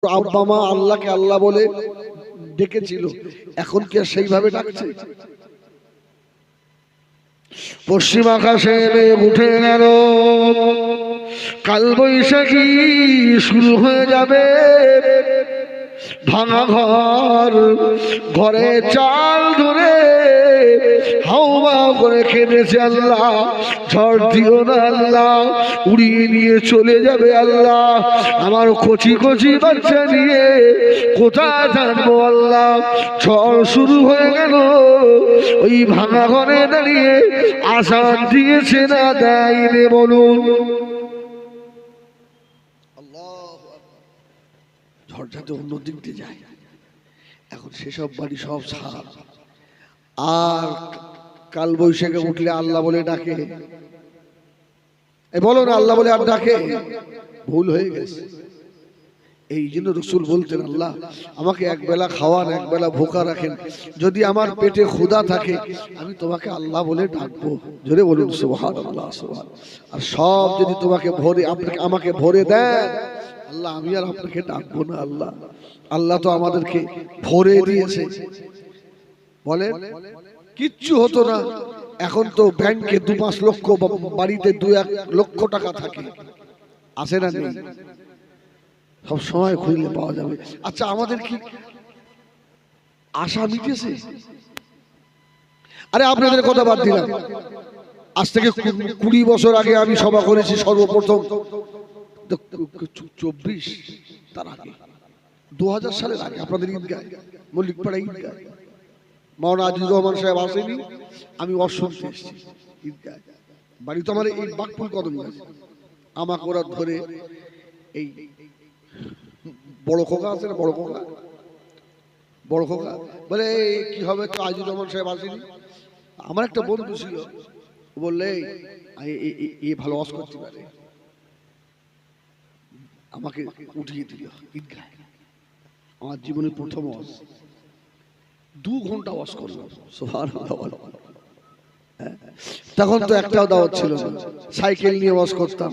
আব্বা মা আল্লাহকে আল্লাহ বলে ডেকেছিল, এখন কি আর সেইভাবে ডাকছে? পশ্চিম আকাশে উঠে গেল, কাল বৈশাখী শুরু হয়ে যাবে। ভাঙা ঘর, ঘরে চাল ধরে হাওয়া করে কেঁদেছে আল্লাহ, ঝড় দিও না আল্লাহ, উড়িয়ে নিয়ে চলে যাবে আল্লাহ। আমার কচি কচি বাচ্চা নিয়ে কোথায় থাকবো আল্লাহ? ঝড় শুরু হয়ে গেল, ওই ভাঙা ঘরে দাঁড়িয়ে আসান দিয়েছে না দেয়নি বলুন? ঝড় যাতে অন্য দিক দিয়ে যায়, এখন সেসব বাড়ি সব ছাড়। আর কাল বৈশাখে উঠলে আল্লাহ বলে ডাকে, বলো না আল্লাহ বলে আর ডাকে? ভুল হয়ে গেছে। এই জন্য রসুল বলতেন, আল্লাহ আমাকে একবেলা খাওয়ান, একবেলা ভোকা রাখেন, যদি আমার পেটে ক্ষুধা থাকে আমি তোমাকে আল্লাহ বলে ডাকবো। জোরে বলুন সুবহানাল্লাহ, সুবহানাল্লাহ। আর সব যদি তোমাকে ভরে আমাকে ভরে দেন আল্লাহ, আমি আর আপনাকে ডাকবো না আল্লাহ। আল্লাহ তো আমাদেরকে ভরে দিয়েছে, বলে কিচ্ছু হতো না। এখন তো ব্যাংকে 2-5 লক্ষ, বাড়িতে 2-1 লক্ষ টাকা থাকে, আসে না? নেই, সব সময় খুঁজলে পাওয়া যাবে। আচ্ছা, আমাদের কি আশা মিটেছে? আরে আপনাদের কথা বাদ দিলাম, আজ থেকে 20 বছর আগে আমি সভা করেছি সর্বপ্রথম, 24 তার আগে 2000 সালের আগে আপনাদের ঈদগায়, মল্লিকপাড়া ঈদগায় মাওলানা আজিজুর রহমান সাহেব আসেনি, আমি অশুনতে এসেছি ঈদগায়। বাড়ি তো আমার এই বাকপুর কদম আছে। আমাকে ওরা ধরে, এই বড় খোকা আছে না, বড় খোকা বলে কি হবে তো, আজিজুর রহমান সাহেব আসেনি। আমার একটা বন্ধু ছিল, বললে এই ভালো ওয়াজ করতে পারে, আমাকে উঠিয়ে দিল ঈদগায়। আমার জীবনের প্রথম ওয়াজ, 2 ঘন্টা ওয়াজ করলাম। সুবহানাল্লাহ। তখন তো একটাও দাওয়াত ছিল না, সাইকেল নিয়ে ওয়াজ করতাম।